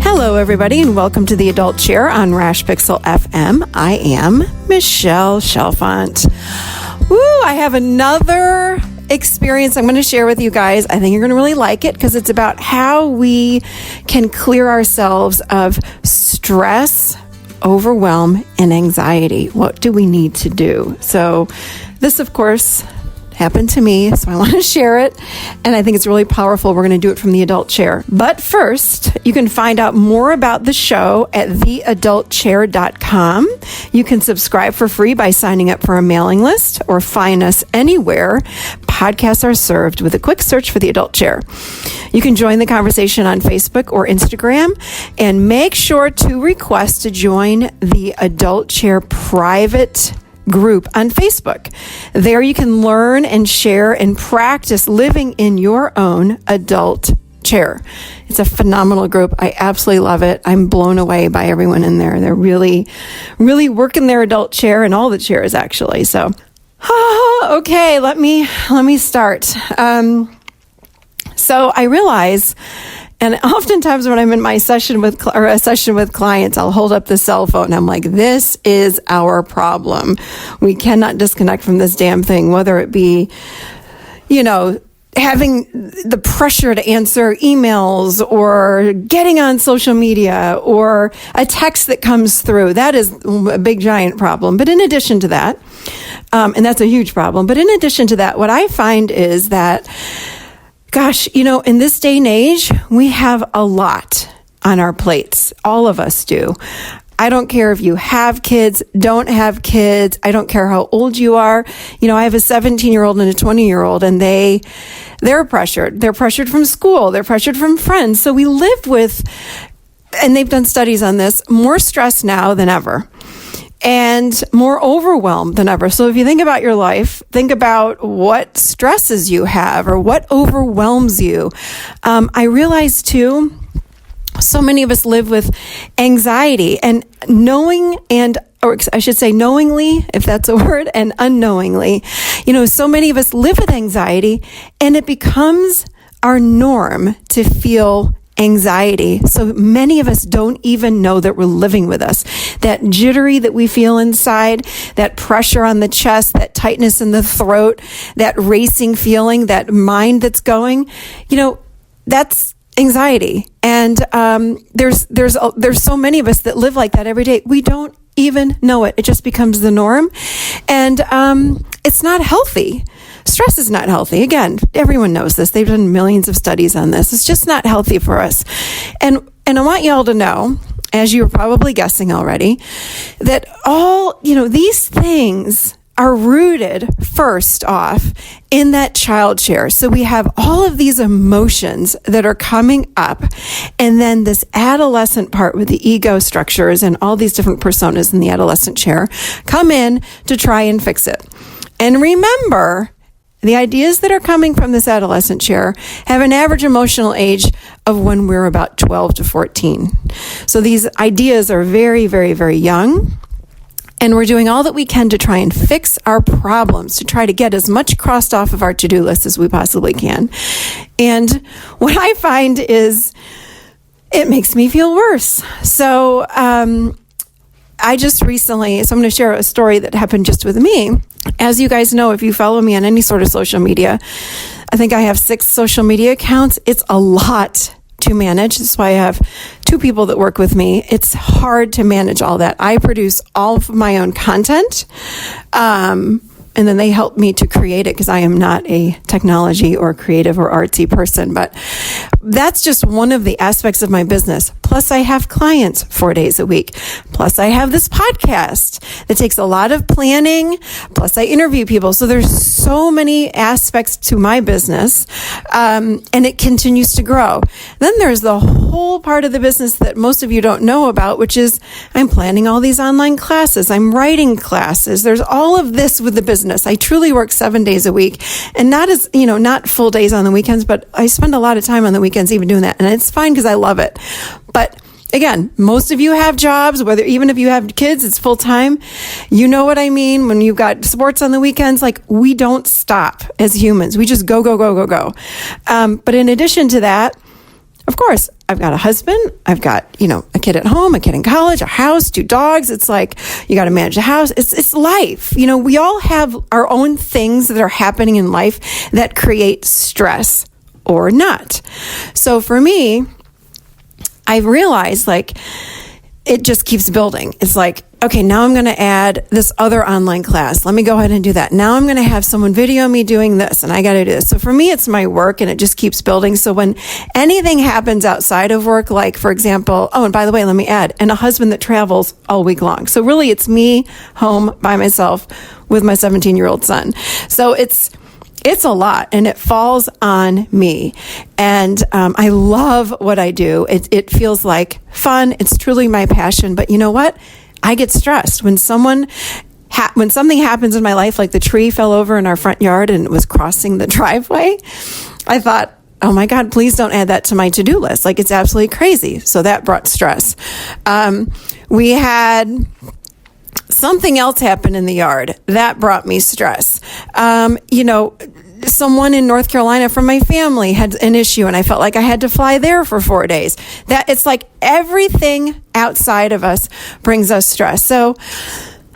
Hello, everybody, and welcome to the Adult Chair on Rash Pixel FM. I am Michelle Chalfant. Woo, I have another experience I'm going to share with you guys. I think you're going to really like it because it's about how we can clear ourselves of stress, overwhelm, and anxiety. What do we need to do? So this, of course, happened to me, so I want to share it, and I think it's really powerful. We're going to do it from the Adult Chair. But first, you can find out more about the show at theadultchair.com. You can subscribe for free by signing up for a mailing list or find us anywhere podcasts are served with a quick search for the Adult Chair. You can join the conversation on Facebook or Instagram, and make sure to request to join the Adult Chair private group on Facebook. There you can learn and share and practice living in your own adult chair. It's a phenomenal group. I absolutely love it. I'm blown away by everyone in there. They're really, really working their adult chair and all the chairs actually. So, okay, let me start. So I realize, and oftentimes when I'm in my session with clients, I'll hold up the cell phone and I'm like, this is our problem. We cannot disconnect from this damn thing, whether it be, having the pressure to answer emails or getting on social media or a text that comes through. That is a big, giant problem. But in addition to that, and that's a huge problem, but in addition to that, what I find is that gosh, in this day and age, we have a lot on our plates. All of us do. I don't care if you have kids, don't have kids. I don't care how old you are. I have a 17-year-old and a 20-year-old, and they're pressured. They're pressured from school. They're pressured from friends. So we live with, and they've done studies on this, more stress now than ever. And more overwhelmed than ever. So if you think about your life, think about what stresses you have or what overwhelms you. I realize too, so many of us live with anxiety, and knowingly, if that's a word, and unknowingly, so many of us live with anxiety, and it becomes our norm to feel anxiety. So many of us don't even know that we're living with us. That jittery that we feel inside, that pressure on the chest, that tightness in the throat, that racing feeling, that mind that's going, that's anxiety. And there's so many of us that live like that every day. We don't even know it. It just becomes the norm. And it's not healthy. Stress is not healthy. Again, everyone knows this. They've done millions of studies on this. It's just not healthy for us. And I want y'all to know, as you're probably guessing already, that all, these things are rooted first off in that child chair. So we have all of these emotions that are coming up, and then this adolescent part with the ego structures and all these different personas in the adolescent chair come in to try and fix it. And remember, the ideas that are coming from this adolescent chair have an average emotional age of when we're about 12 to 14. So these ideas are very, very, very young. And we're doing all that we can to try and fix our problems, to try to get as much crossed off of our to-do list as we possibly can. And what I find is it makes me feel worse. So I just recently, so I'm going to share a story that happened just with me. As you guys know, if you follow me on any sort of social media, I think I have 6 social media accounts. It's a lot to manage. That's why I have 2 people that work with me. It's hard to manage all that. I produce all of my own content. And then they help me to create it because I am not a technology or creative or artsy person. But that's just one of the aspects of my business. Plus, I have clients 4 days a week. Plus, I have this podcast that takes a lot of planning. Plus, I interview people. So there's so many aspects to my business, and it continues to grow. Then there's the whole part of the business that most of you don't know about, which is I'm planning all these online classes. I'm writing classes. There's all of this with the business. I truly work 7 days a week, and not full days on the weekends, but I spend a lot of time on the weekends even doing that. And it's fine because I love it. But again, most of you have jobs, whether even if you have kids, it's full time. You know what I mean? When you've got sports on the weekends, like we don't stop as humans. We just go, go, go, go, go. But in addition to that, of course, I've got a husband, I've got, a kid at home, a kid in college, a house, 2 dogs. It's like, you got to manage the house. It's life. We all have our own things that are happening in life that create stress or not. So for me, I've realized like it just keeps building. It's like, okay, now I'm going to add this other online class. Let me go ahead and do that. Now I'm going to have someone video me doing this, and I got to do this. So for me, it's my work, and it just keeps building. So when anything happens outside of work, like for example, and by the way, let me add, and a husband that travels all week long. So really it's me home by myself with my 17-year-old son. So it's a lot, and it falls on me. And I love what I do. It feels like fun. It's truly my passion. But you know what? I get stressed when something happens in my life, like the tree fell over in our front yard and it was crossing the driveway. I thought, oh my God, please don't add that to my to-do list. Like it's absolutely crazy. So that brought stress. We had something else happen in the yard that brought me stress. Someone in North Carolina from my family had an issue, and I felt like I had to fly there for 4 days. That it's like everything outside of us brings us stress. So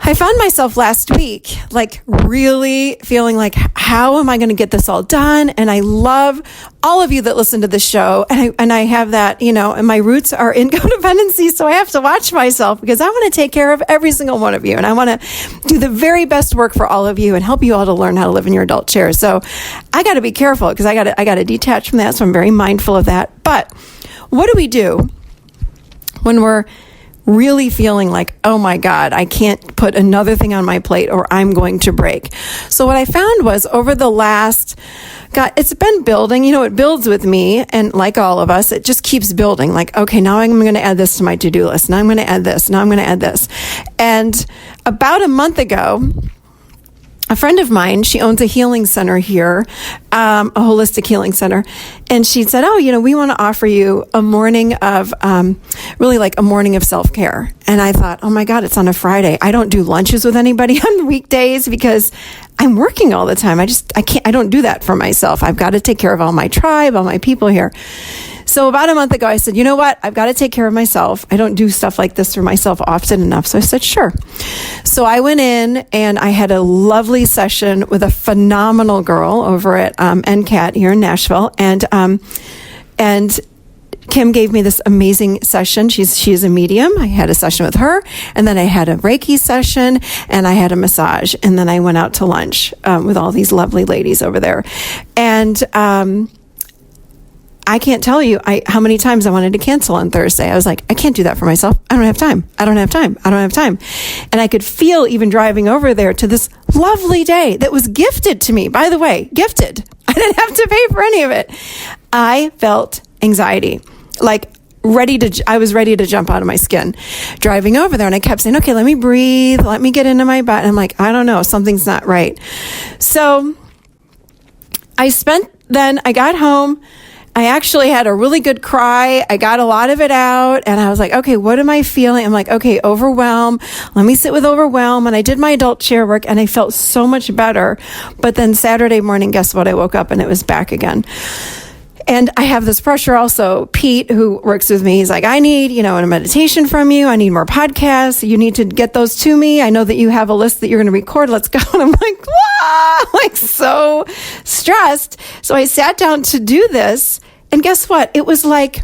I found myself last week, like really feeling like, how am I going to get this all done? And I love all of you that listen to the show. And I have that, and my roots are in codependency. So I have to watch myself because I want to take care of every single one of you. And I want to do the very best work for all of you and help you all to learn how to live in your adult chair. So I got to be careful because I got to detach from that. So I'm very mindful of that. But what do we do when we're really feeling like, oh my God, I can't put another thing on my plate or I'm going to break? So what I found was over the last, it's been building, it builds with me. And like all of us, it just keeps building. Like, okay, now I'm going to add this to my to-do list. Now I'm going to add this. Now I'm going to add this. And about a month ago, a friend of mine, she owns a healing center here, a holistic healing center. And she said, we want to offer you a morning of, really like a morning of self-care. And I thought, oh my God, it's on a Friday. I don't do lunches with anybody on weekdays because I'm working all the time. I don't do that for myself. I've got to take care of all my tribe, all my people here. So about a month ago, I said, you know what? I've got to take care of myself. I don't do stuff like this for myself often enough. So I said, sure. So I went in and I had a lovely session with a phenomenal girl over at NCAT here in Nashville. And Kim gave me this amazing session. She's a medium. I had a session with her, and then I had a Reiki session, and I had a massage, and then I went out to lunch with all these lovely ladies over there. And I can't tell you how many times I wanted to cancel on Thursday. I was like, I can't do that for myself. I don't have time. And I could feel even driving over there to this lovely day that was gifted to me. By the way, gifted. I didn't have to pay for any of it. I felt anxiety, like I was ready to jump out of my skin driving over there. And I kept saying, okay, let me breathe. Let me get into my butt. And I'm like, I don't know. Something's not right. So I got home. I actually had a really good cry. I got a lot of it out, and I was like, okay, what am I feeling? I'm like, okay, overwhelm. Let me sit with overwhelm. And I did my adult chair work, and I felt so much better. But then Saturday morning, guess what? I woke up and it was back again. And I have this pressure also. Pete, who works with me, he's like, I need, a meditation from you. I need more podcasts. You need to get those to me. I know that you have a list that you're going to record. Let's go. And I'm like, like so stressed. So I sat down to do this. And guess what? It was like,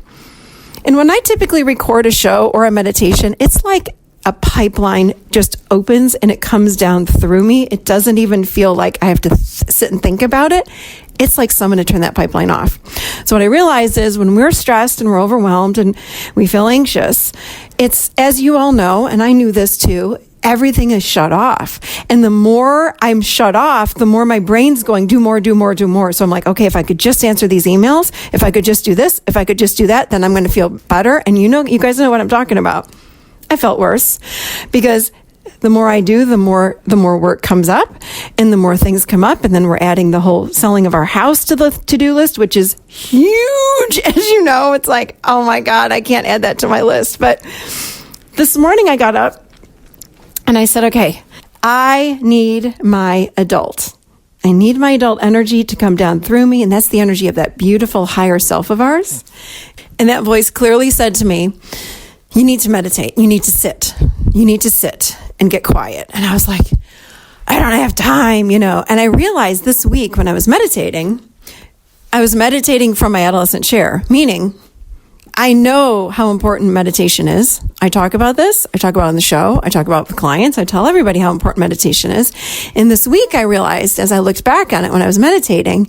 and when I typically record a show or a meditation, it's like a pipeline just opens and it comes down through me. It doesn't even feel like I have to sit and think about it. It's like someone to turn that pipeline off. So what I realized is when we're stressed and we're overwhelmed and we feel anxious, it's, as you all know, and I knew this too, everything is shut off. And the more I'm shut off, the more my brain's going, do more. So I'm like, okay, if I could just answer these emails, if I could just do this, if I could just do that, then I'm going to feel better. And you guys know what I'm talking about. I felt worse because the more I do, the more work comes up and the more things come up. And then we're adding the whole selling of our house to the to-do list, which is huge. As you know, it's like, oh my God, I can't add that to my list. But this morning I got up and I said, okay, I need my adult. I need my adult energy to come down through me. And that's the energy of that beautiful higher self of ours. And that voice clearly said to me, you need to meditate. You need to sit. You need to sit and get quiet. And I was like, I don't have time, And I realized this week when I was meditating from my adolescent chair, meaning I know how important meditation is. I talk about this. I talk about it on the show. I talk about it with clients. I tell everybody how important meditation is. And this week I realized as I looked back on it when I was meditating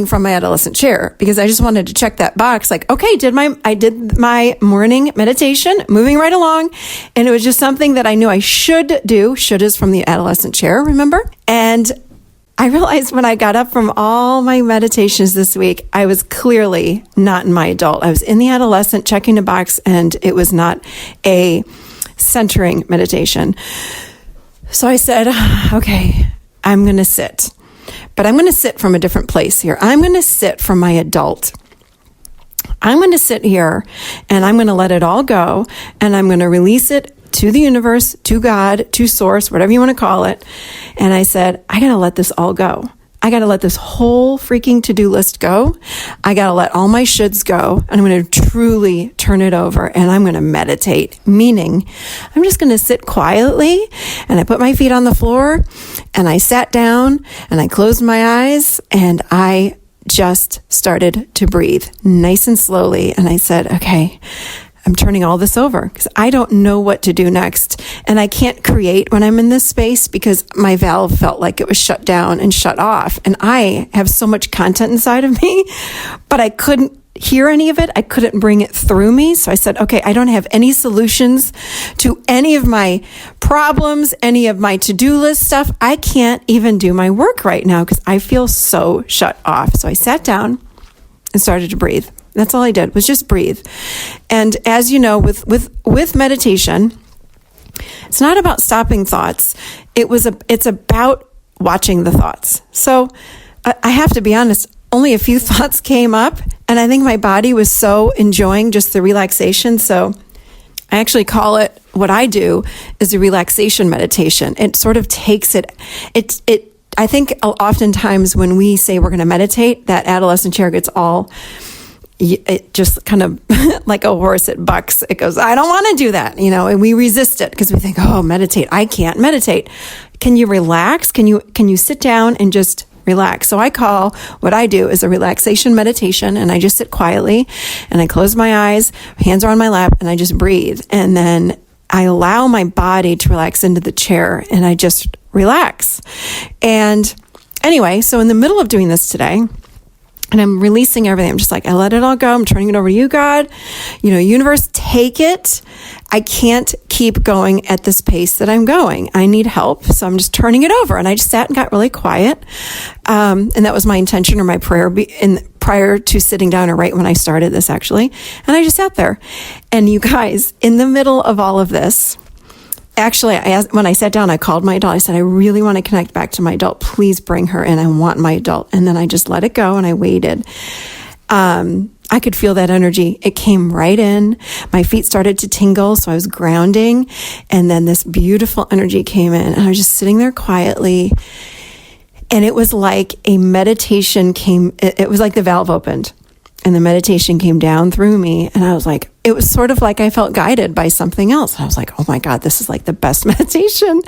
from my adolescent chair because I just wanted to check that box like, okay, I did my morning meditation, moving right along. And it was just something that I knew I should do. Should is from the adolescent chair, remember? And I realized when I got up from all my meditations this week, I was clearly not in my adult. I was in the adolescent checking a box, and it was not a centering meditation. So I said, okay, I'm going to sit. But I'm going to sit from a different place here. I'm going to sit from my adult. I'm going to sit here, and I'm going to let it all go, and I'm going to release it to the universe, to God, to source, whatever you want to call it. And I said, I got to let this all go. I got to let this whole freaking to-do list go. I got to let all my shoulds go. And I'm going to truly turn it over and I'm going to meditate, meaning I'm just going to sit quietly and I put my feet on the floor and I sat down and I closed my eyes and I just started to breathe nice and slowly. And I said, okay, I'm turning all this over because I don't know what to do next. And I can't create when I'm in this space because my valve felt like it was shut down and shut off. And I have so much content inside of me, but I couldn't hear any of it. I couldn't bring it through me. So I said, okay, I don't have any solutions to any of my problems, any of my to-do list stuff. I can't even do my work right now because I feel so shut off. So I sat down and started to breathe. That's all I did was just breathe. And as you know, with meditation, it's not about stopping thoughts. It's about watching the thoughts. So I have to be honest, only a few thoughts came up and I think my body was so enjoying just the relaxation. So I actually call it, what I do is a relaxation meditation. It sort of takes I think oftentimes when we say we're going to meditate, that adolescent chair gets it just kind of like a horse, it bucks. It goes, I don't want to do that, and we resist it because we think, oh, meditate. I can't meditate. Can you relax? Can you sit down and just relax? So what I do is a relaxation meditation and I just sit quietly and I close my eyes, hands are on my lap and I just breathe. And then I allow my body to relax into the chair and I just relax. And anyway, so in the middle of doing this today, and I'm releasing everything. I'm just like, I let it all go. I'm turning it over to you, God. Universe, take it. I can't keep going at this pace that I'm going. I need help. So I'm just turning it over. And I just sat and got really quiet. And that was my intention or my prayer prior to sitting down, or right when I started this actually. And I just sat there. And you guys, in the middle of all of this, actually, when I sat down, I called my adult. I said, I really want to connect back to my adult. Please bring her in. I want my adult. And then I just let it go and I waited. I could feel that energy. It came right in. My feet started to tingle, so I was grounding. And then this beautiful energy came in. And I was just sitting there quietly. And it was like a meditation it was like the valve opened. And the meditation came down through me. And I was like, it was sort of like I felt guided by something else. I was like, oh my God, this is like the best meditation.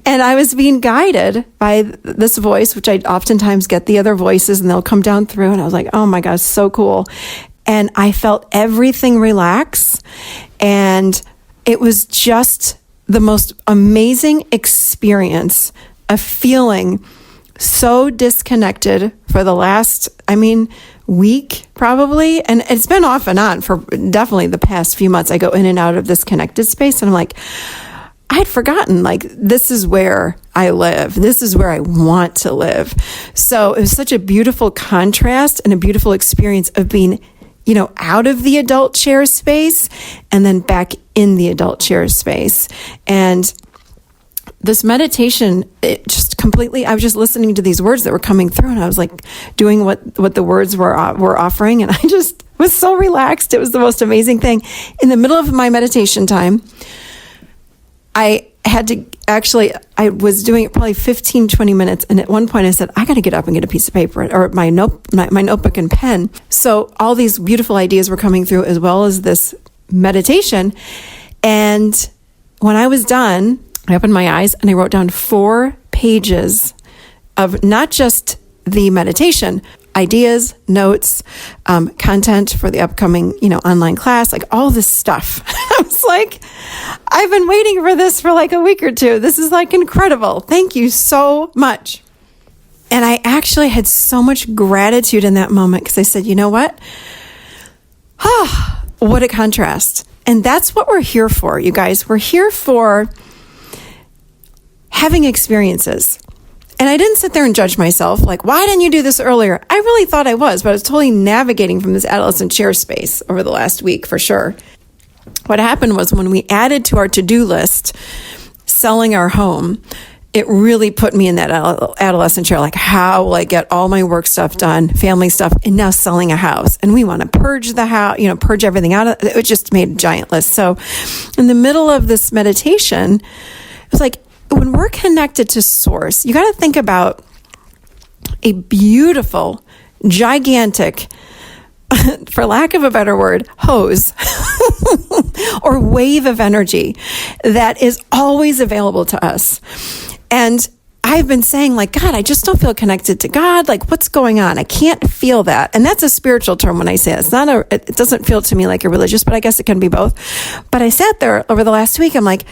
And I was being guided by this voice, which I oftentimes get the other voices and they'll come down through. And I was like, oh my gosh, so cool. And I felt everything relax. And it was just the most amazing experience of feeling so disconnected for the last, week probably. And it's been off and on for definitely the past few months. I go in and out of this connected space and I'm like, I had forgotten, this is where I live. This is where I want to live. So it was such a beautiful contrast and a beautiful experience of being, out of the adult chair space and then back in the adult chair space. And this meditation, it just completely, I was just listening to these words that were coming through, and I was like doing what the words were offering. And I just was so relaxed. It was the most amazing thing. In the middle of my meditation time, I was doing it probably 15, 20 minutes. And at one point I said, I got to get up and get a piece of paper or my notebook and pen. So all these beautiful ideas were coming through, as well as this meditation. And when I was done, I opened my eyes and I wrote down 4 pages of not just the meditation, ideas, notes, content for the upcoming, online class, like all this stuff. I was like, I've been waiting for this for like a week or two. This is like incredible. Thank you so much. And I actually had so much gratitude in that moment, because I said, you know what? What a contrast. And that's what we're here for, you guys. We're here for having experiences. And I didn't sit there and judge myself, like, why didn't you do this earlier? I really thought I was, but I was totally navigating from this adolescent chair space over the last week, for sure. What happened was, when we added to our to-do list selling our home, it really put me in that adolescent chair, like, how will I get all my work stuff done, family stuff, and now selling a house? And we want to purge the house, purge everything out. It just made a giant list. So in the middle of this meditation, it was like, when we're connected to source, you got to think about a beautiful, gigantic, for lack of a better word, hose or wave of energy that is always available to us. And I've been saying, like, God, I just don't feel connected to God. Like, what's going on? I can't feel that. And that's a spiritual term when I say it. It doesn't feel to me like a religious, but I guess it can be both. But I sat there over the last week. I'm like,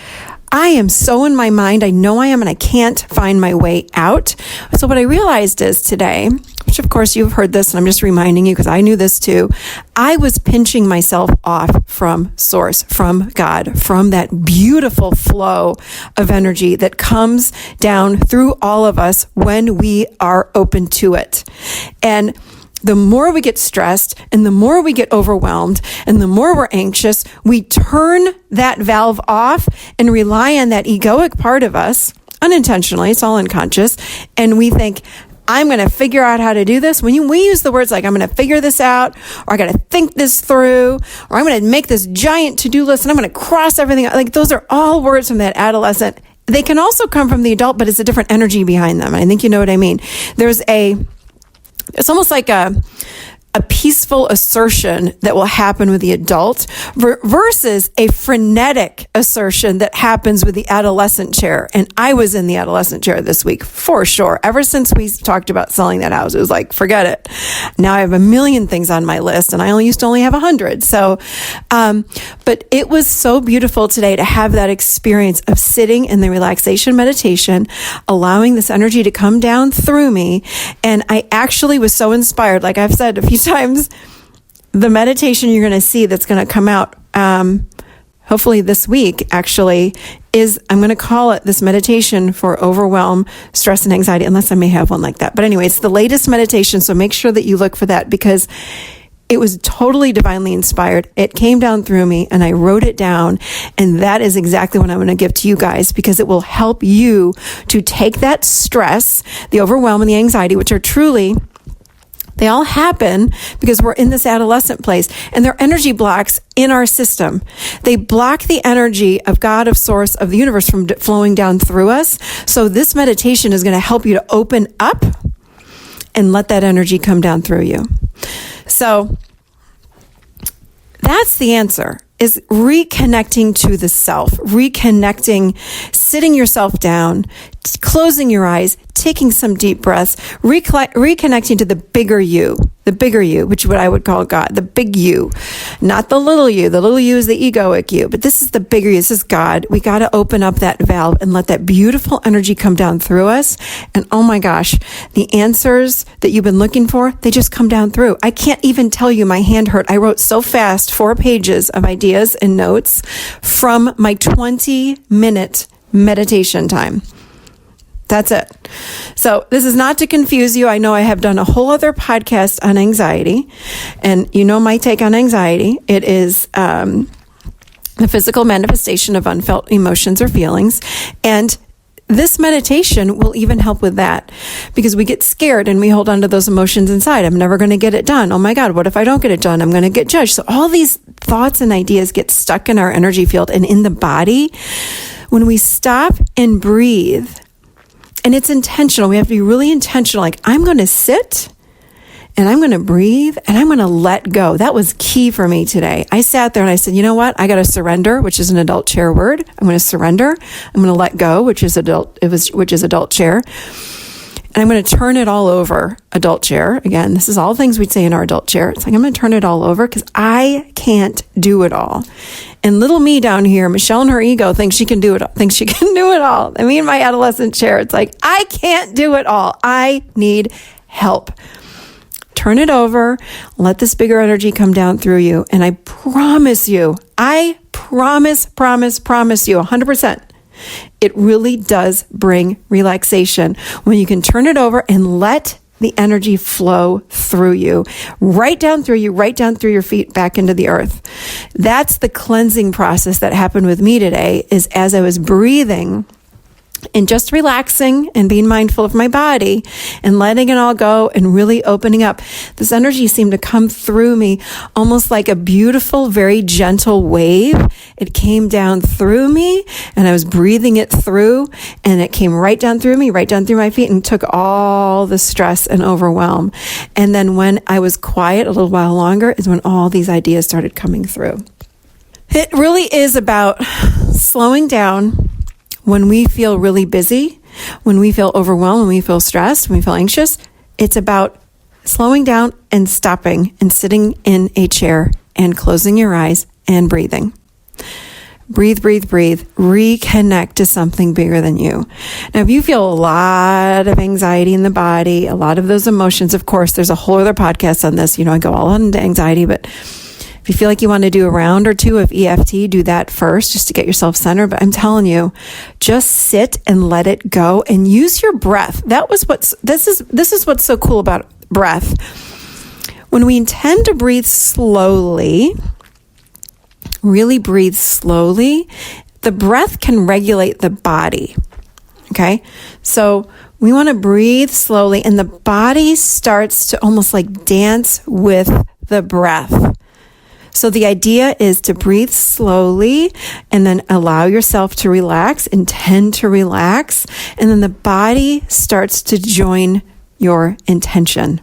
I am so in my mind. I know I am, and I can't find my way out. So what I realized is today, which of course you've heard this, and I'm just reminding you because I knew this too, I was pinching myself off from source, from God, from that beautiful flow of energy that comes down through all of us when we are open to it. And the more we get stressed and the more we get overwhelmed and the more we're anxious, we turn that valve off and rely on that egoic part of us unintentionally. It's all unconscious. And we think, I'm going to figure out how to do this. When we use the words like, I'm going to figure this out, or I got to think this through, or I'm going to make this giant to-do list and I'm going to cross everything out. Like, those are all words from that adolescent. They can also come from the adult, but it's a different energy behind them. I think you know what I mean. It's almost like a peaceful assertion that will happen with the adult versus a frenetic assertion that happens with the adolescent chair. And I was in the adolescent chair this week, for sure. Ever since we talked about selling that house, it was like, forget it. Now I have a million things on my list, and I used to only have 100. So, but it was so beautiful today to have that experience of sitting in the relaxation meditation, allowing this energy to come down through me. And I actually was so inspired. Like I've said a few times, the meditation you're going to see that's going to come out hopefully this week actually is, I'm going to call it this meditation for overwhelm, stress, and anxiety, unless I may have one like that. But anyway, it's the latest meditation, so make sure that you look for that, because it was totally divinely inspired. It came down through me and I wrote it down, and that is exactly what I'm going to give to you guys, because it will help you to take that stress, the overwhelm, and the anxiety, which are truly, they all happen because we're in this adolescent place, and they're energy blocks in our system. They block the energy of God, of source, of the universe from flowing down through us. So this meditation is going to help you to open up and let that energy come down through you. So that's the answer, is reconnecting to the self, reconnecting, sitting yourself down, closing your eyes, taking some deep breaths, reconnecting to the bigger you, which is what I would call God, the big you, not the little you. The little you is the egoic you, but this is the bigger you. This is God. We got to open up that valve and let that beautiful energy come down through us. And oh my gosh, the answers that you've been looking for, they just come down through. I can't even tell you, my hand hurt. I wrote so fast, 4 pages of ideas and notes from my 20-minute meditation time. That's it. So this is not to confuse you. I know I have done a whole other podcast on anxiety, and you know my take on anxiety. It is the physical manifestation of unfelt emotions or feelings. And this meditation will even help with that, because we get scared and we hold on to those emotions inside. I'm never going to get it done. Oh my God, what if I don't get it done? I'm going to get judged. So all these thoughts and ideas get stuck in our energy field and in the body. When we stop and breathe, and it's intentional, we have to be really intentional. Like, I'm going to sit and I'm going to breathe and I'm going to let go. That was key for me today. I sat there and I said, you know what? I got to surrender, which is an adult chair word. I'm going to surrender. I'm going to let go, which is adult chair. And I'm going to turn it all over, adult chair. Again, this is all things we'd say in our adult chair. It's like, I'm going to turn it all over because I can't do it all. And little me down here, Michelle, and her ego thinks she can do it all, thinks she can do it all. I mean, my adolescent chair, it's like, I can't do it all. I need help. Turn it over, let this bigger energy come down through you. And I promise you, promise you 100%. It really does bring relaxation when you can turn it over and let the energy flow through you, right down through your feet, back into the earth. That's the cleansing process that happened with me today, is as I was breathing and just relaxing and being mindful of my body and letting it all go and really opening up. This energy seemed to come through me almost like a beautiful, very gentle wave. It came down through me and I was breathing it through, and it came right down through me, right down through my feet, and took all the stress and overwhelm. And then when I was quiet a little while longer is when all these ideas started coming through. It really is about slowing down when we feel really busy, when we feel overwhelmed, when we feel stressed, when we feel anxious. It's about slowing down and stopping and sitting in a chair and closing your eyes and breathing. Breathe, breathe, breathe. Reconnect to something bigger than you. Now, if you feel a lot of anxiety in the body, a lot of those emotions, of course, there's a whole other podcast on this. I go all into anxiety, but if you feel like you want to do a round or two of EFT, do that first just to get yourself centered. But I'm telling you, just sit and let it go and use your breath. This is what's so cool about breath. When we intend to breathe slowly, really breathe slowly, the breath can regulate the body. Okay? So we want to breathe slowly, and the body starts to almost like dance with the breath. So the idea is to breathe slowly and then allow yourself to relax, intend to relax, and then the body starts to join your intention.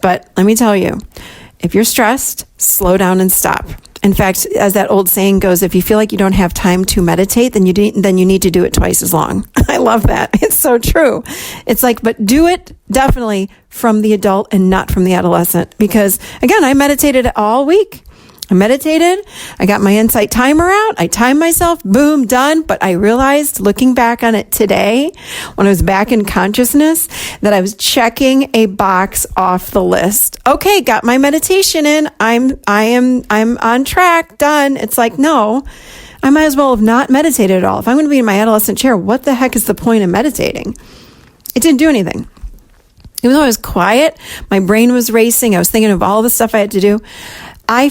But let me tell you, if you're stressed, slow down and stop. In fact, as that old saying goes, if you feel like you don't have time to meditate, then you need to do it twice as long. I love that. It's so true. It's like, but do it definitely from the adult and not from the adolescent. Because again, I meditated all week. I meditated. I got my insight timer out. I timed myself. Boom, done. But I realized, looking back on it today, when I was back in consciousness, that I was checking a box off the list. Okay, got my meditation in. I'm on track. Done. It's like, no, I might as well have not meditated at all. If I'm going to be in my adolescent chair, what the heck is the point of meditating? It didn't do anything. Even though I was quiet, my brain was racing. I was thinking of all the stuff I had to do. I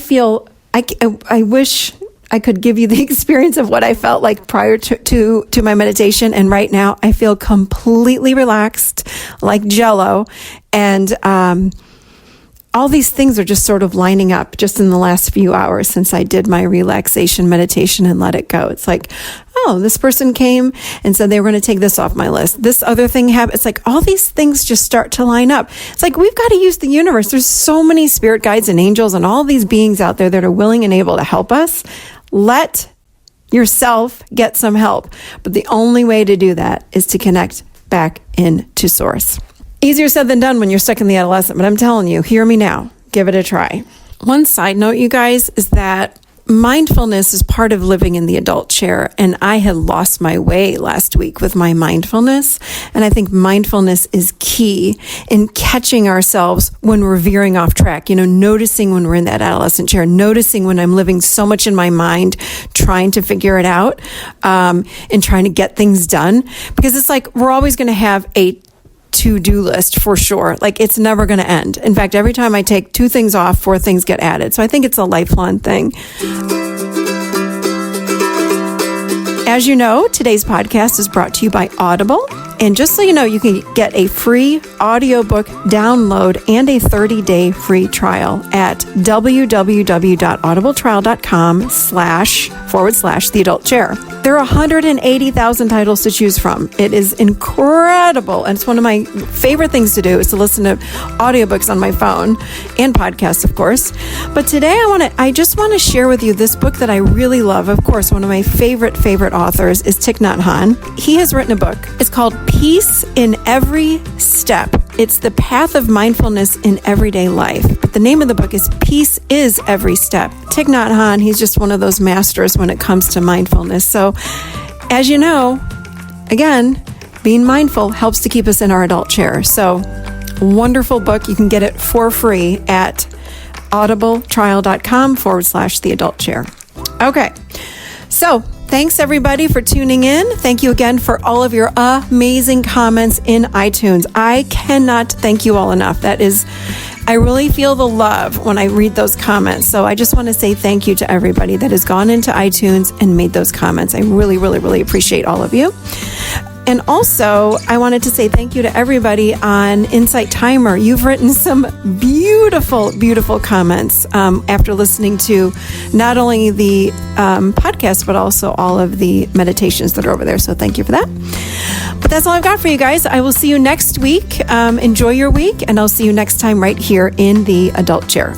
wish I could give you the experience of what I felt like prior to my meditation. And right now I feel completely relaxed, like Jell-O. And all these things are just sort of lining up just in the last few hours since I did my relaxation meditation and let it go. It's like, oh, this person came and said they were going to take this off my list. This other thing happened. It's like all these things just start to line up. It's like we've got to use the universe. There's so many spirit guides and angels and all these beings out there that are willing and able to help us. Let yourself get some help. But the only way to do that is to connect back into source. Easier said than done when you're stuck in the adolescent, but I'm telling you, hear me now. Give it a try. One side note, you guys, is that mindfulness is part of living in the adult chair, and I had lost my way last week with my mindfulness, and I think mindfulness is key in catching ourselves when we're veering off track, noticing when we're in that adolescent chair, noticing when I'm living so much in my mind, trying to figure it out, and trying to get things done, because it's like we're always going to have a to-do list for sure. Like it's never going to end. In fact, every time I take 2 things off, 4 things get added. So I think it's a lifelong thing. As you know, today's podcast is brought to you by Audible. And just so you know, you can get a free audiobook download and a 30-day free trial at www.audibletrial.com// The Adult Chair. There are 180,000 titles to choose from. It is incredible. And it's one of my favorite things to do is to listen to audiobooks on my phone and podcasts, of course. But today I just want to share with you this book that I really love. Of course, one of my favorite authors is Thich Nhat Hanh. He has written a book. It's called Peace in Every Step. It's the path of mindfulness in everyday life. But the name of the book is Peace is Every Step. Thich Nhat Hanh, he's just one of those masters when it comes to mindfulness. So, as you know, again, being mindful helps to keep us in our adult chair. So, wonderful book. You can get it for free at audibletrial.com/ The Adult Chair. Okay. So, thanks everybody for tuning in. Thank you again for all of your amazing comments in iTunes. I cannot thank you all enough. I really feel the love when I read those comments. So I just want to say thank you to everybody that has gone into iTunes and made those comments. I really, really, really appreciate all of you. And also, I wanted to say thank you to everybody on Insight Timer. You've written some beautiful, beautiful comments after listening to not only the podcast, but also all of the meditations that are over there. So thank you for that. But that's all I've got for you guys. I will see you next week. Enjoy your week, and I'll see you next time right here in the Adult Chair.